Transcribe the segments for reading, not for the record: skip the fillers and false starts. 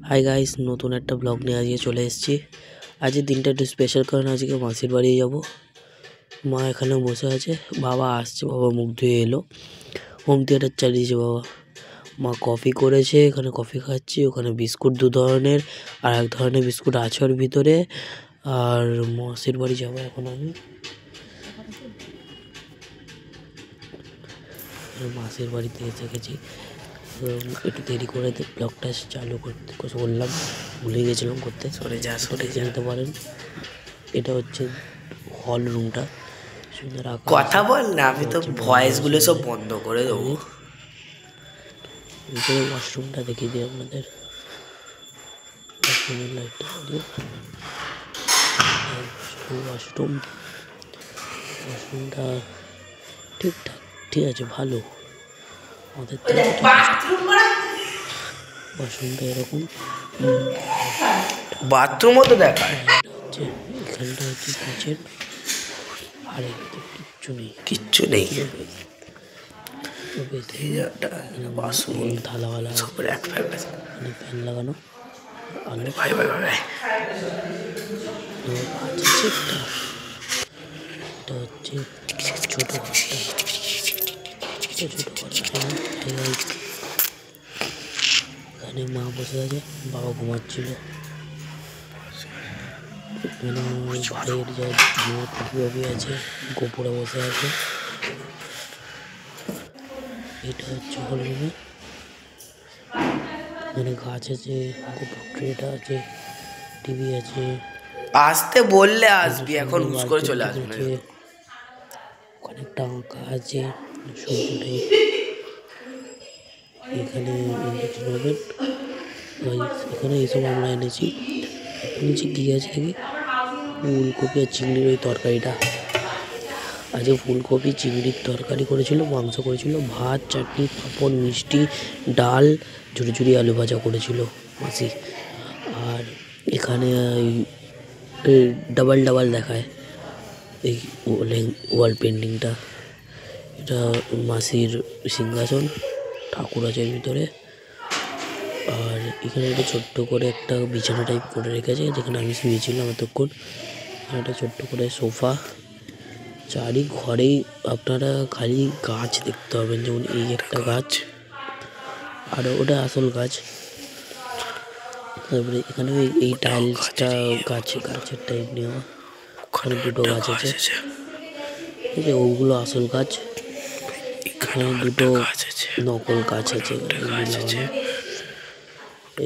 Hi guys, নতুন একটা blog নিয়ে আজকে চলে এসেছি। আজকের দিনটা একটু স্পেশাল, কারণ আজকে মাসির বাড়ি যাব। মা এখানে বসে আছে, বাবা আসছে, বাবা মুখ ধুয়ে এলো, হোম থিয়েটার চালিয়েছে বাবা। মা কফি করেছে, এখানে কফি খাচ্ছি। ওখানে বিস্কুট 2 ধরনের, আর 1 ধরনের বিস্কুট আছে ওর ভিতরে। আর মাসির বাড়ি যাবো এখন আমি। মাসির বাড়িতে এসে গেছি। একটু দেরি করে ব্লগটা চালু করতে বললাম, ভুলে গেছিলাম করতে। সরে দেখে নিতে পারেন। এটা হচ্ছে হল রুমটা, সুন্দর আকাশ। কথা বল না, আমি তো ভয়েস গুলো সব বন্ধ করে দেবো। ভিতরে ওয়াশরুমটা দেখিয়ে দিই আপনাদের। ওয়াশরুমের লাইটটা ওয়াশরুমটা ঠিকঠাক, ঠিক আছে, ভালো। আমাদের ওয়াশরুমটা এরকম, বাথরুমও তো দেখায়। এখানটা হচ্ছে কিচেন, আর কিচ্ছু নেই। বাসন থালাওয়ালা ফ্যান লাগানো। ভাই ভাই ভাই এটা হচ্ছে ছোট ঘরটা, এখানে মা বসে আছে, বাবা ঘুমাচ্ছিল। ভাইয়ের যা টুপি আছে, গোপুরে বসে আছে। এটা হচ্ছে হল রুমে, এখানে গাছ আছে, গোপুর ট্রেটা আছে, টিভি আছে। আসতে বললে আসবি, এখন হুস করে চলে আসবে না। অনেকটা আঁকা আছে, সূর্যটাই এখানে ইন্ডাকশন ওভেন। এখানে এইসব আমরা এনেছি। নিচে কী আছে দেখি, ফুলকপি আর চিংড়ির ওই তরকারিটা। আজকে ফুলকপি চিংড়ির তরকারি করেছিল, মাংস করেছিল, ভাত, চাটনি, পাঁপড়, মিষ্টি, ডাল, ঝুড়ি আলু ভাজা করেছিল মাসি। আর এখানে ডাবল দেখায় এই ওয়াল পেন্টিংটা। এটা মাসির সিংহাসন, ঠাকুর আছে এর ভিতরে। আর এখানে একটা ছোট্ট করে একটা বিছানা টাইপ করে রেখেছে, যেখানে আমি শুয়েছিলাম এতক্ষণ। একটা ছোট্ট করে সোফা। চারি ঘরেই আপনারা খালি গাছ দেখতে পাবেন, যেমন এই একটা গাছ, আর ওটা আসল গাছ। তারপরে এখানে এই টাইলসটা গাছের টাইপ নেওয়া। ওখানে 2টো গাছ আছে, ঠিক আছে, ওগুলো আসল গাছ। এখানে 2টো নকল গাছ আছে লাগানো।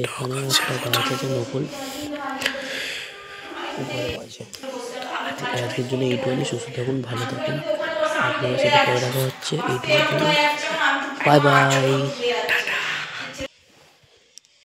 এখানে একটা গাছ আছে নকল। আজকের জন্য এইটুকুনি। সুস্থ থাকুন, ভালো থাকুন। আপনাদের সাথে পরে দেখা হচ্ছে। এইটুকুর জন্য বাই বাই।